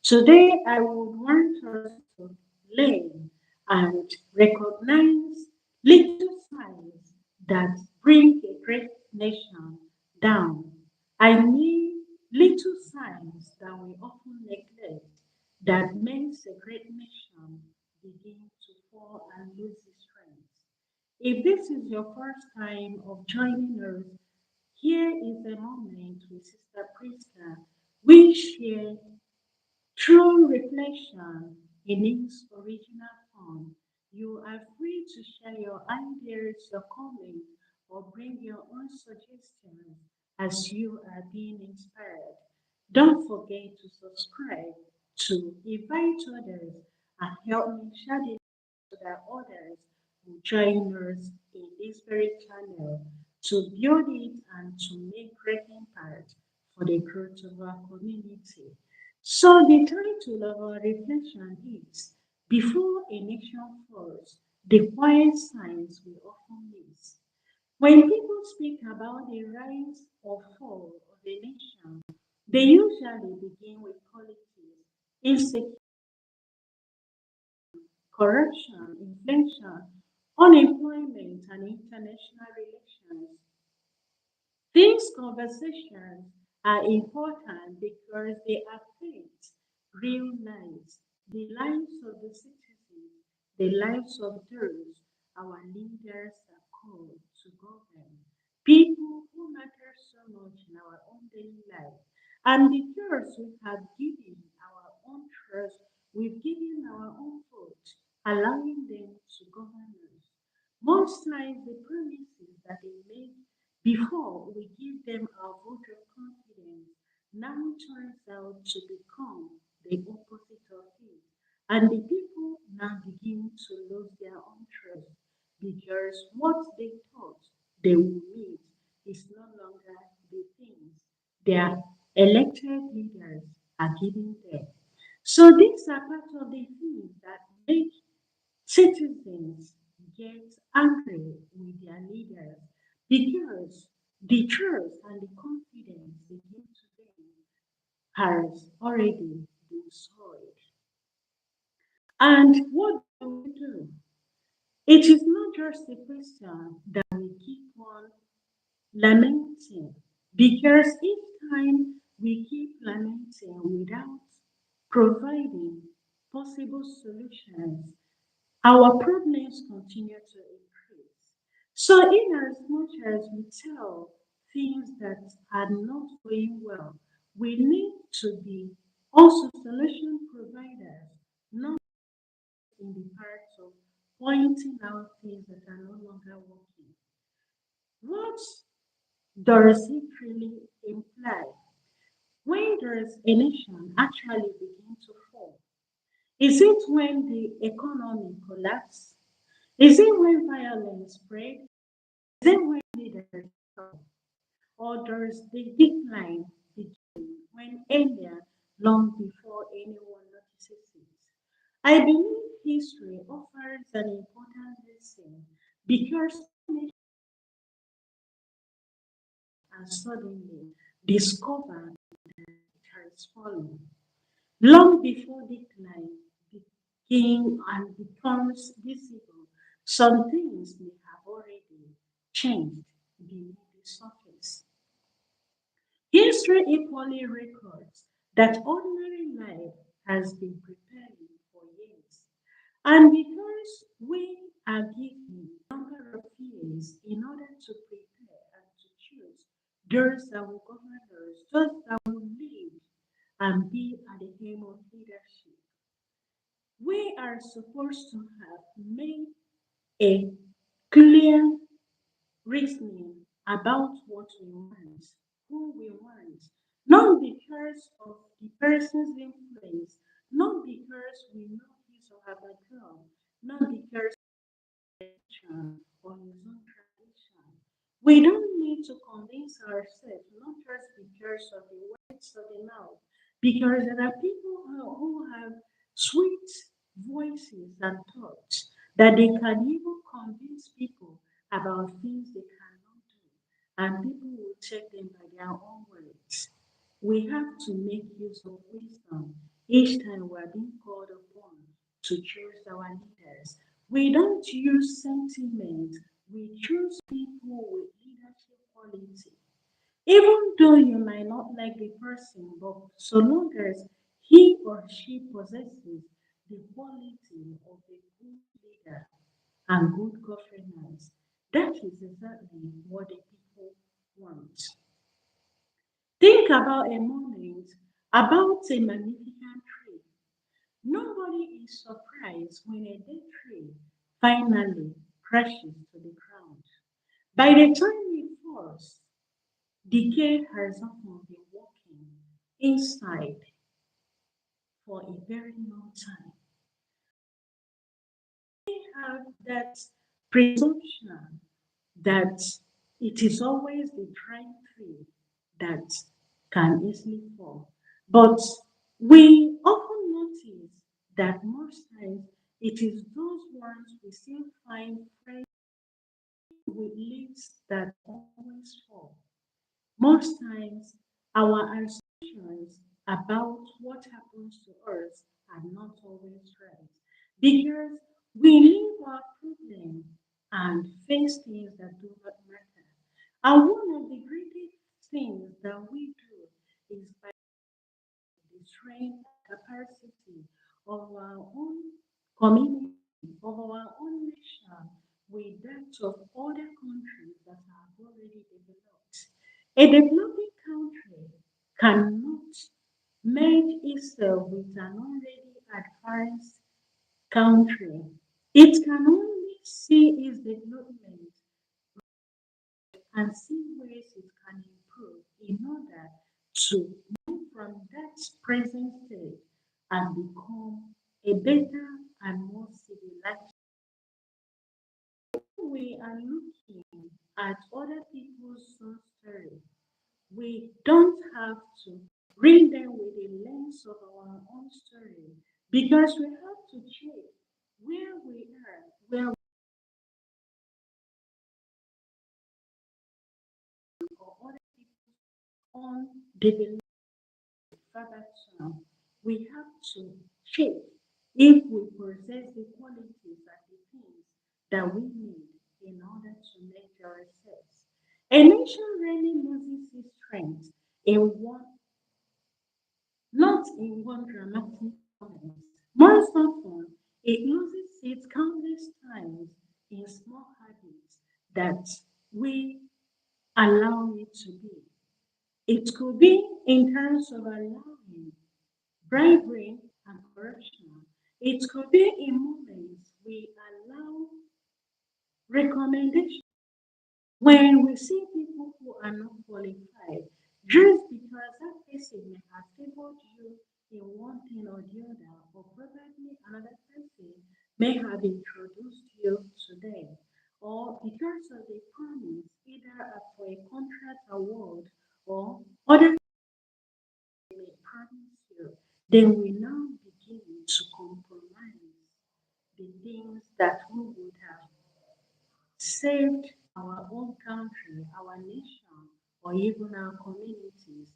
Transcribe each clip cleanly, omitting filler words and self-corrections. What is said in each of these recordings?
Today, I would want us to learn and recognize little signs that bring a great nation down. I mean, little signs that we often neglect that makes a great nation begin to fall and lose its strength. If this is your first time of joining us, here is a moment with Sister Prisca. We share true reflection in its original form. You are free to share your ideas, your comments, or bring your own suggestions as you are being inspired. Don't forget to subscribe, to invite others, and help me share this so that others will join us in this very channel to build it and to make great impact for the growth of our community. So the title of our reflection is Before a Nation Falls, the Quiet Signs We Often Miss. When people speak about the rise or fall of a nation, they usually begin with politics, insecurity, corruption, inflation, unemployment, and international relations. These conversations are important because they affect real lives, the lives of the citizens, the lives of those our leaders are called to govern, people who matter so much in our own daily life, and because we have given our own trust, we've given our own vote, allowing them to govern us. Most times, the promises that they make before we give them our vote of confidence now turns out to become the opposite of it. And the people now begin to lose their own trust because what they thought they would meet is no longer the things their elected leaders are giving them. So these are part of the things that make citizens get angry with their leaders because the trust and the confidence they give to them has already been soiled. And what do we do? It is not just a question that we keep on lamenting because each time we keep lamenting without providing possible solutions, our problems continue to increase. So, in as much as we tell things that are not going well, we need to be also solution providers, not in the part of pointing out things that are no longer working. What does it really imply? When does a nation actually begin to fall? Is it when the economy collapses? Is it when violence spreads? Is it when leaders stop? Or does the decline begin when earlier, long before anyone notices it? I believe history offers an important lesson because and suddenly discover it has fallen. Long before decline begins and becomes visible, some things may have already changed beneath the surface. History equally records that ordinary life has been preparing for years. And because we are given a number of years in order to prepare and to choose those that will govern us, those that will lead and be at the helm of leadership, we are supposed to have made a clear reasoning about what we want, who we want, not because of the person's influence, not because we know his or her background, not because of religion or his own tradition. We don't need to convince ourselves, not just because of the words of the mouth, because there are people who have sweet voices and thoughts that they can even convince people about things they cannot do, and people will take them by their own words. We have to make use of wisdom Each time we are being called upon to choose our leaders, we don't use sentiment, we choose people with leadership quality. Even though you might not like the person, but so long as he or she possesses the quality of a good leader and good governance, that is exactly what the people want. Think about a moment about a magnificent tree. Nobody is surprised when a dead tree finally crashes to the ground. By the time it falls, decay has often been walking inside for a very long time. We have that presumption that it is always the dry tree that can easily fall. But we often notice that most times it is those ones we still find fresh with leaves that always fall. Most times, our assumptions about what happens to us are not always right because we leave our problem and face things that do not matter. And one of the greatest things that we do is by destroying the capacity of our own community, of our own nation, with that of other countries that have already developed. A developing country cannot merge itself with an already advanced country. It can only see its development and see ways it can improve in order to move from that present state and become a better and more civilized. We are looking at other people's soul story. We don't have to read them with the lens of our own story because we have to check where we are, where we are, other people's own development further down. We have to check if we possess the qualities and the things that we need in order to make ourselves. A nation rarely loses its strength in one not in one dramatic moment. More often, it loses its countless times in small habits that we allow it to be. It could be in terms of allowing bribery and corruption. It could be in moments we allow recommendations when we see people who are not qualified, just because that person may have favored you in one thing or the other, or probably another person may have introduced you to them, or because of the promise, either for a contract award or other may promise you, then we now begin to compromise the things that we would have saved our own country, our nation, or even our communities.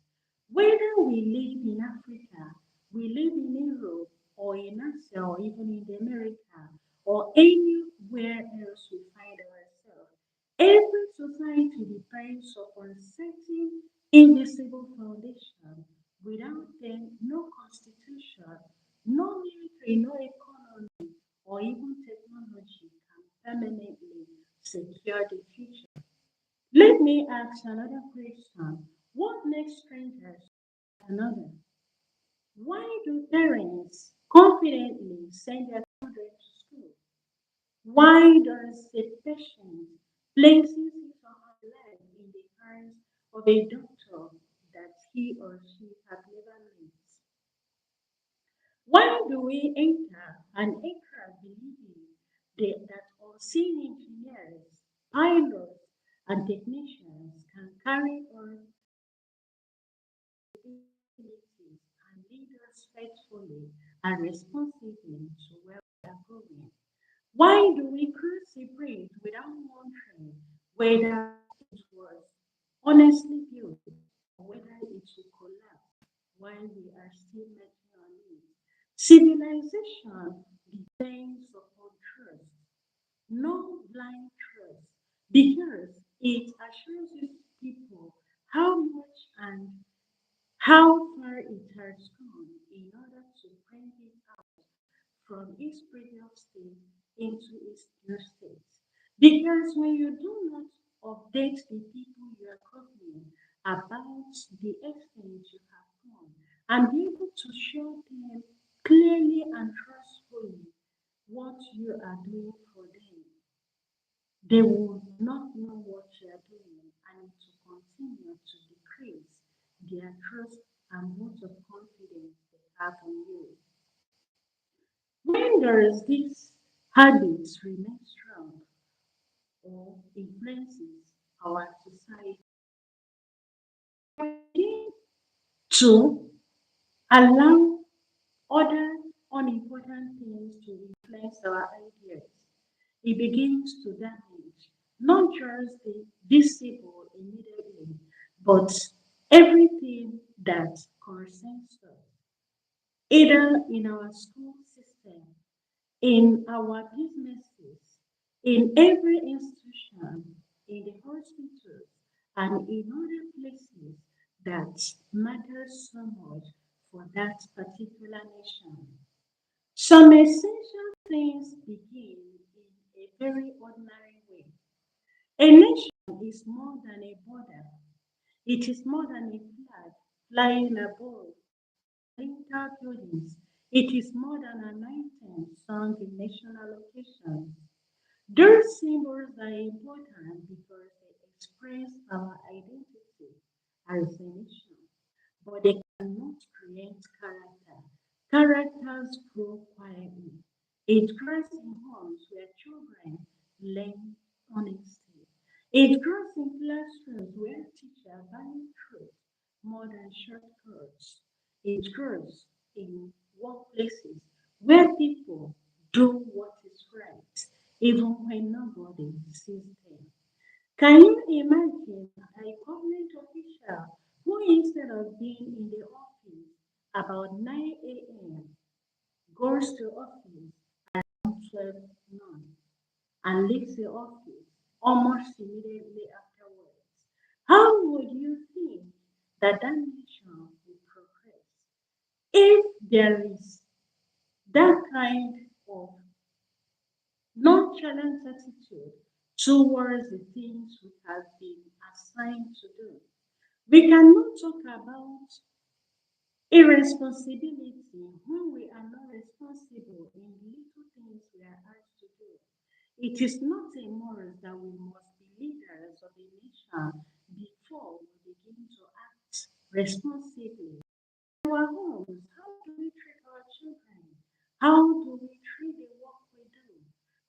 Whether we live in Africa, we live in Europe, or in Asia, or even in the America, or anywhere else we find ourselves, every society depends upon certain invisible foundation. Without them, no constitution, no military, no economy, or even technology can permanently secure the future. Let me ask another question. What makes strangers another? Why do parents confidently send their children to school? Why does a patient places his or her life in the hands of a doctor that he or she has never met? Why do we enter an aircraft believing that unseen engineers, pilots, and technicians can carry us abilities and lead us faithfully and responsibly to where we are going? Why do we cross a bridge without wondering whether it was honestly built or whether it will collapse while we are still making our leave? it. Civilization depends upon trust, no blind trust, because it assures you people how much and how far it has gone in order to bring it from its previous state into its new state. Because when you do not update the people you are governing about the extent you have gone and be able to show them clearly and trustfully what you are doing for them, they will not know what you are doing and it will continue to decrease their trust and vote of confidence they have in you. When there is this habits remain strong or influences our society, begin to allow other unimportant things to influence our ideas. It begins to damage not just the visible immediately, but everything that concerns us, either in our school system, in our businesses, in every institution, in the hospitals, and in other places that matter so much for that particular nation. Some essential things begin in a very ordinary way. A nation is more than a border. It is more than a flag flying above lintel buildings. It is more than an item sung in national occasions. Those symbols are important because they express our identity as a nation, but they cannot create character. Characters grow quietly. It grows in homes where children learn honesty. It grows in classrooms where teachers value truth more than shortcuts. It grows in workplaces where people do what is right, even when nobody sees them. Can you imagine a government official who, instead of being in the office about 9 a.m., goes to office at 12 noon and leaves the office almost immediately afterwards? How would you think that that nation will progress if there is that kind of nonchalant attitude towards the things we have been assigned to do? We cannot talk about irresponsibility when we are not responsible in the little things we are asked to do. It is not a must that we must be leaders of a nation before we begin to act responsibly. Our homes, how do we treat our children? How do we treat the work we do?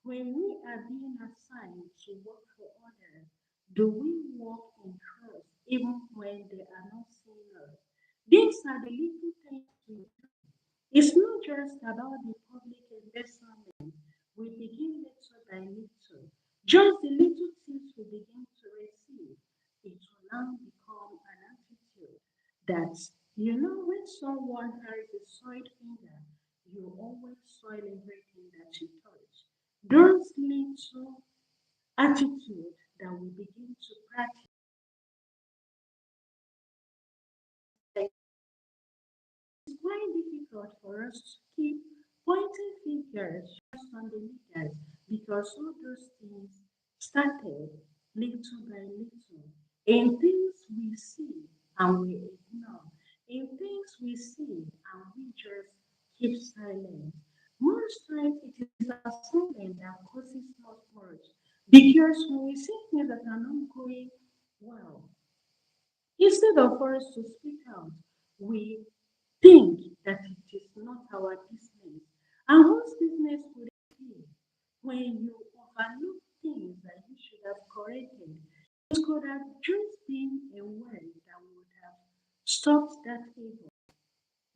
When we are being assigned to work for others, do we work in trust even when they are not seeing us? These are the little things we do. It's not just about the public investment. We begin little by little. Just the little things we begin to receive, it will now become an attitude that, when someone has a soiled finger, you always soil everything that you touch. Those little attitudes that we begin to practice it's quite difficult for us to keep pointing fingers just on the leaders because all those things started little by little in things we see and we ignore, in things we see and we just keep silent. Most times it is our silence that causes us much because when we see things that are not going well, instead of us to speak out, we think that it is not our business. And whose business would it be when you overlook things that you should have corrected? It could have just been a word that would have stopped that evil.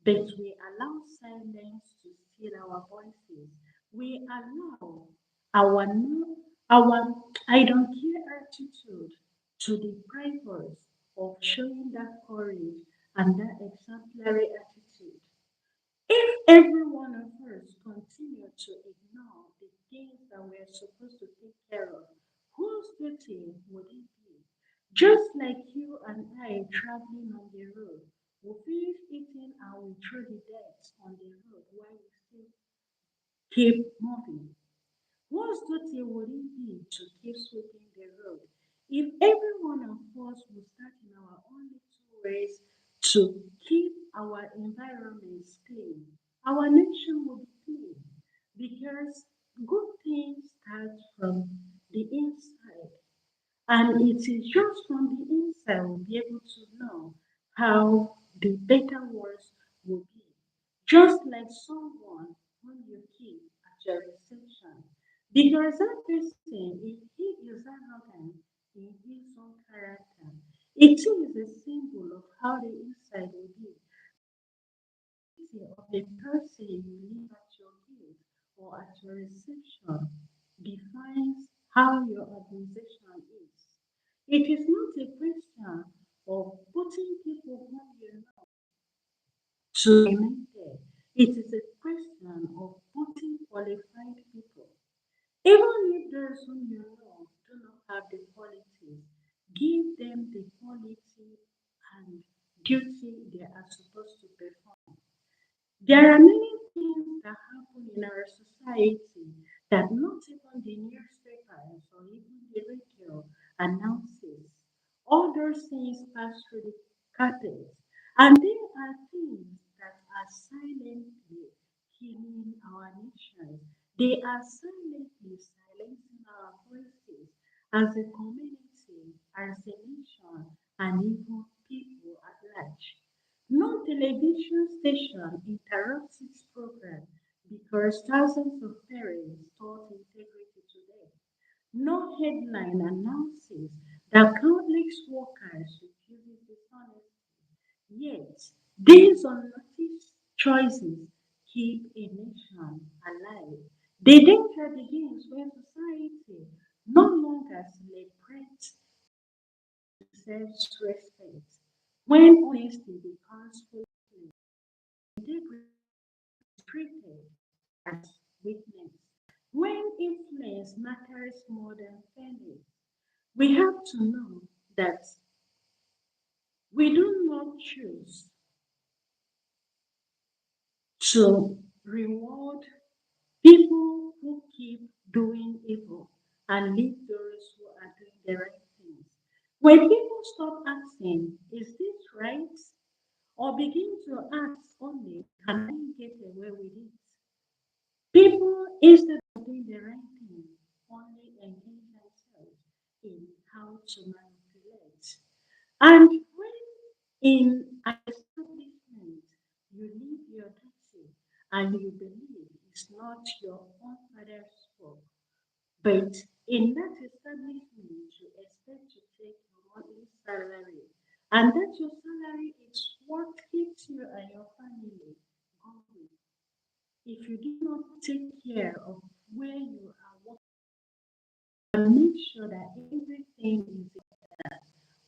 But we allow silence to steal our voices. We allow our no, our I don't care attitude to deprive us of showing that courage and that exemplary attitude. If others continue to ignore the things that we're supposed to take care of, whose duty would it be? Just like you and I traveling on the road, we finish eating and we throw the dirt on the road while we still keep moving. Whose duty would it be to keep sweeping the road? If every one of us would start in our own little ways to keep our environments clean, our nation will be clean because good things start from the inside. And it is just from the inside we'll be able to know how the better words will be. Just like someone whom you keep at your reception. Because that person, if he is arrogant in his own character, it is a symbol of how the inside will be of the person you leave at your gate or at your reception defines how your organization is. It is not a question of putting people whom you know to remain there. It is a question of putting qualified people. Even if those whom you know do not have the qualities, give them the quality and duty they are supposed to perform. There are many things that happen in our society that not even the newspapers or even the radio announces. All those things pass through the carpet, and there are things that are silently killing our nation. They are silently silencing our voices as a community, as a nation, and even people at large. No television station interrupts its program because thousands of parents taught integrity today. No headline announces that countless workers refuse dishonesty. Yet, these unnoticed choices keep a nation alive. The danger begins when society no longer celebrates self-respect, when honesty becomes foolishness, integrity is treated as weakness, when influence matters more than fairness. We have to know that we do not choose to reward people who keep doing evil and leave those who are doing the right things. When people stop asking, is this right? Or begin to ask only, can I get away with it? People, instead of doing the right thing, only engage themselves in how to manipulate. And when in an establishment you leave your duty and you believe it's not your own father's fault, but in that establishment you expect to take your monthly salary, and that your salary is what keeps you and your family going. If you do not take care of where you are working and make sure that everything is there,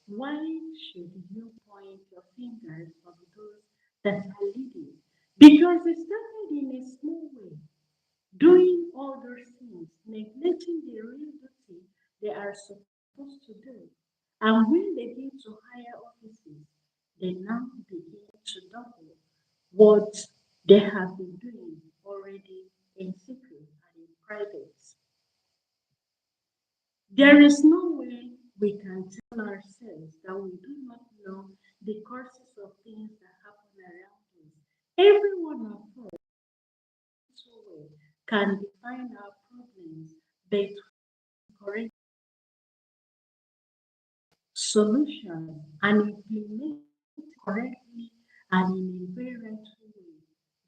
why should you point your fingers on those that are leading? Because it started in a small way, doing all those things, neglecting the real duty they are supposed to do. And when they get to higher offices, they now begin to double what they have been doing already in secret and in private. There is no way we can tell ourselves that we do not know the causes of things that happen around us. Every one of us way can define our problems, but correct solutions and implement correctly and in a very rightful way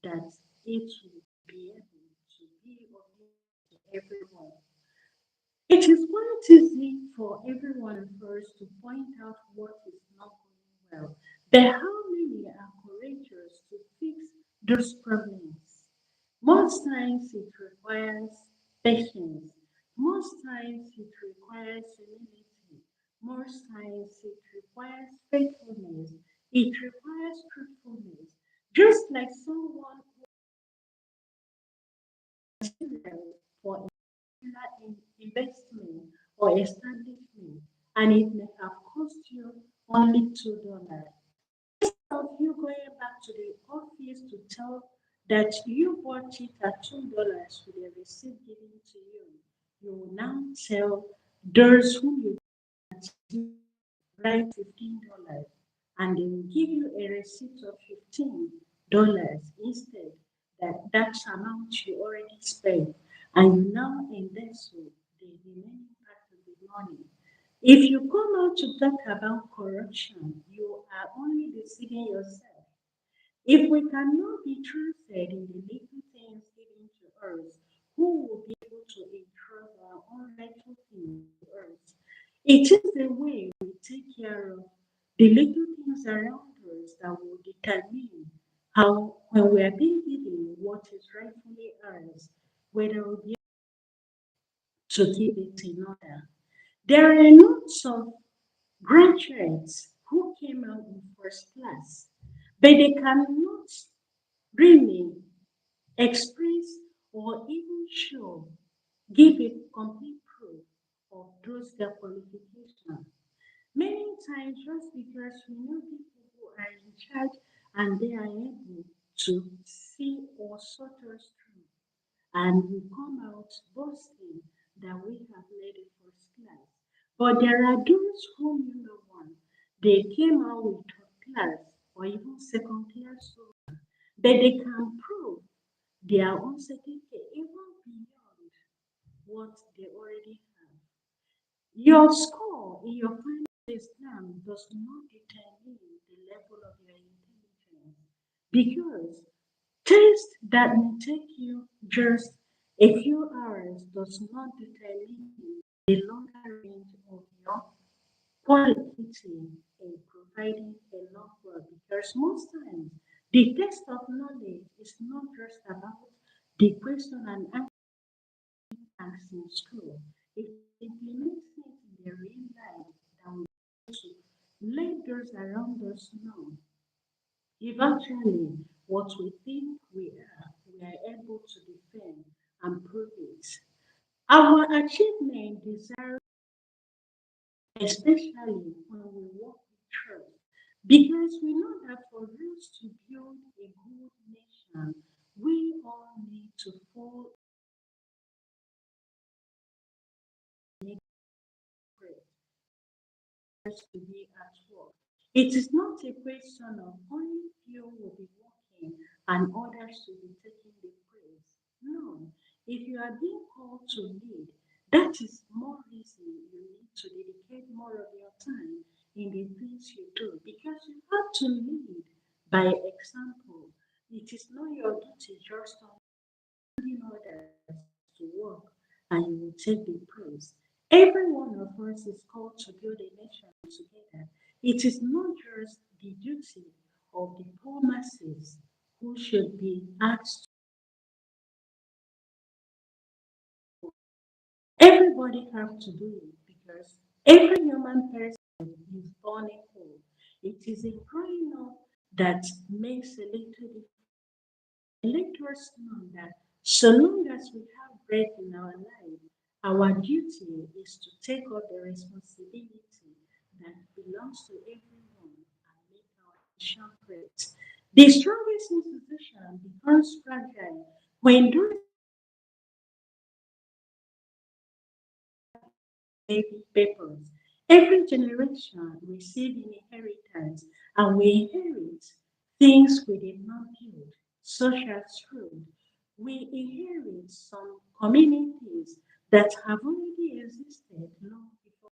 that it will be able to be of use to everyone. It is quite easy for everyone of us to point out what is not going well, but how many are courageous to fix those problems? Most times it requires patience. Most times it requires humility. Most times it requires faithfulness. It requires truthfulness. Just like someone investment or establishment, and it may have cost you only $2. Of you going back to the office to tell that you bought it at $2 with a receipt given to you, you will now tell those whom you write $15 and they will give you a receipt of $15 instead that amount you already spent and you now embezzle the remaining part of the money. If you come out to talk about corruption, you are only deceiving yourself. If we cannot be trusted in the little things given to us, who will be able to entrust our own rightful things to us? It is the way we take care of the little things around us that will determine how, when we are being given what is rightfully ours, whether we'll be able to keep it in order. There are lots of graduates who came out in first class, but they cannot really express or even show, give a complete proof of those their qualifications. Many times, just because we know people who are in charge and they are able to see or sort us through, and we come out boasting that we have made it first class. But there are those whom you know one, they came out with third class or even second class, so that they can prove their own certificate even beyond what they already have. Your score in your final exam does not determine the level of your intelligence because tests that may take you just a few hours does not determine the longer range of your quality in providing enough work because most times the test of knowledge is not just about the question and answer in school. It is implementing it in the real life that we want to let those around us know if actually what we think we are able to defend and prove it. Our achievement desire, especially when we work with trust, because we know that for us to build a good nation, we all need to fall in prayer to be at work. It is not a question of only few will be working and others will be taking the praise. No, if you are being called to lead, that is more reason you need to dedicate more of your time in the things you do because you have to lead by example. It is not your duty just to leading others to work and you will take the praise. Every one of us is called to build a nation together. It is not just the duty of the poor masses who should be asked. Everybody have to do it because every human person is born equal. It is a growing up that makes a little difference. Let us know that so long as we have breath in our life, our duty is to take up the responsibility that belongs to everyone and make our nation great. The strongest institution becomes fragile when those baby papers. Every generation receives an inheritance, and we inherit things we did not build, such as food. We inherit some communities that have already existed long before,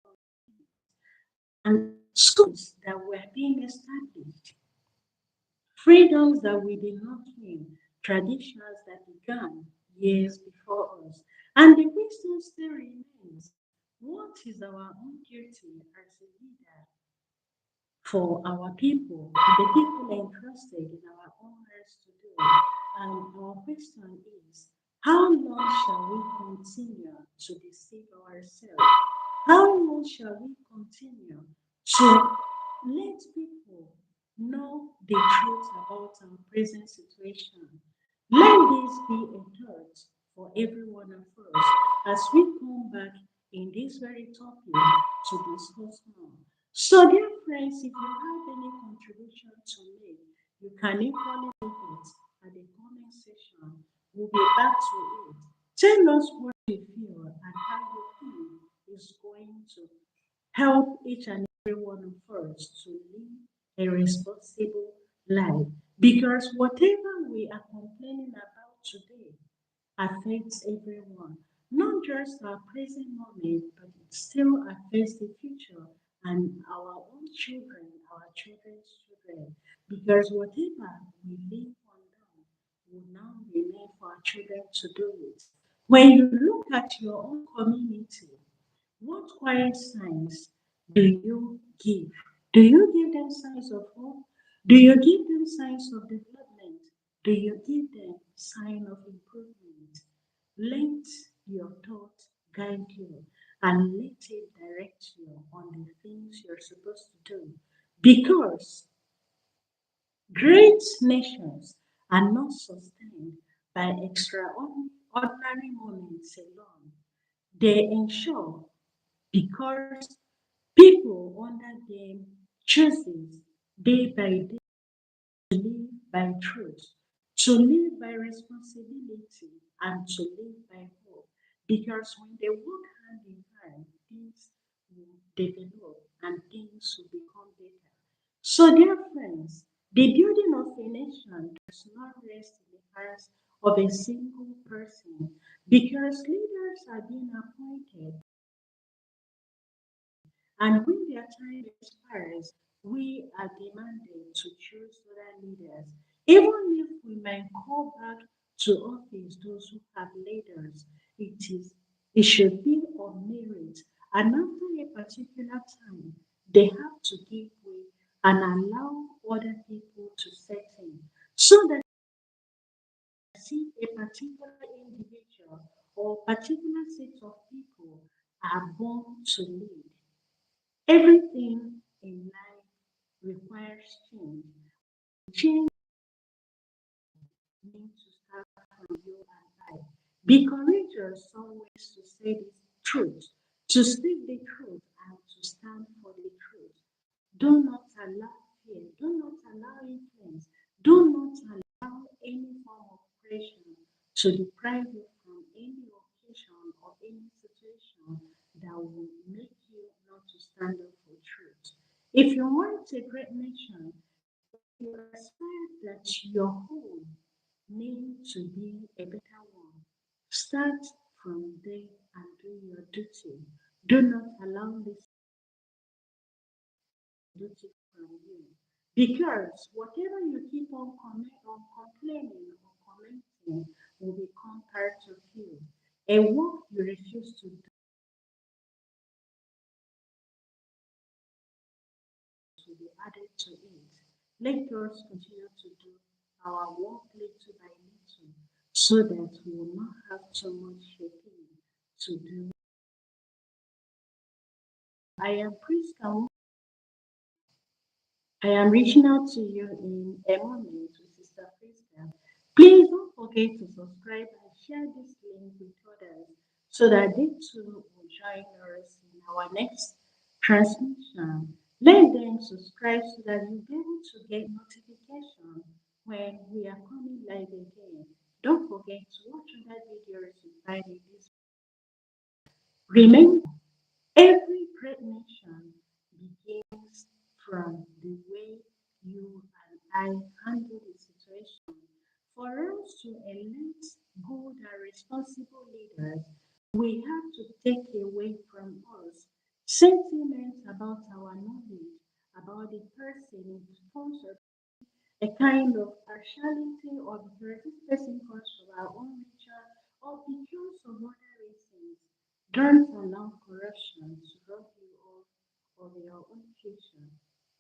and schools that were being established, freedoms that we did not win, traditions that began years before us. And the question still remains, what is our own duty as a leader for our people, the people entrusted in our own hands to do? And our question is, how long shall we continue to deceive ourselves? How long shall we continue to let people know the truth about our present situation? Let this be a thought for every one of us as we come back in this very topic to discuss more. So, dear friends, if you have any contribution to make, you can equally leave it at the comment section. We'll be back to it. Tell us what you feel and how you feel is going to help each and every one of us to live a responsible life. Because whatever we are complaining about today affects everyone, not just our present moment, but it still affects the future and our own children, our children's children. Because whatever we leave undone will now remain for our children to do it. When you look at your own community, what quiet signs do you give? Do you give them signs of hope? Do you give them signs of development? Do you give them sign of improvement? Let your thought guide you and let it direct you on the things you're supposed to do. Because great nations are not sustained by extraordinary moments alone. They ensure because people under them chooses day by day to live by truth, to live by responsibility, and to live by hope. Because when they work hand in hand, things will develop and things will become better. So, dear friends, the building of a nation does not rest in the hands of a single person because leaders are being appointed, and when their time expires, we are demanded to choose other leaders. Even if we might call back to office those who have leaders, it should be on merit. And after a particular time, they have to give way and allow other people to set in. So that see a particular individual or particular set of people are born to lead. Everything in life requires change. Change needs to start from you and I. Be courageous always to say the truth, to speak the truth, and to stand for the truth. Do not allow fear, do not allow influence, do not allow any form of pressure to deprive you from any occasion or any situation that will make you not to stand up for truth. If you want a great nation, if you aspire that your home needs to be a better one, start from there and do your duty. Do not allow this duty from you. Because whatever you keep on complaining or commenting will become part of you. A work you refuse to do will be added to it. Let us continue to do our work little by little so that we will not have too much shaping to do. I am Prisca. I am reaching out to you in a moment with Sister Prisca. Please don't forget to subscribe and share this link with others so that they too will join us in our next transmission. Let them subscribe so that you'll be able to get notification when we are coming live again. Don't forget to watch other videos you find in this. Remember, every great nation begins from the way you and I handle the situation. For us to elect good and responsible leaders, we have to take away from us sentiments about our knowledge, about the person in terms of a kind of partiality or because this person comes from our own nature or because of other reasons. Don't allow corruption to rob you of your own future.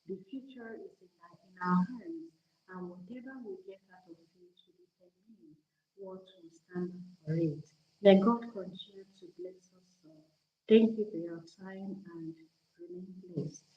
The future is in our hands, and whatever we get out of it will determine what will stand for it. May God continue to bless us all. Thank you for your time and remain blessed.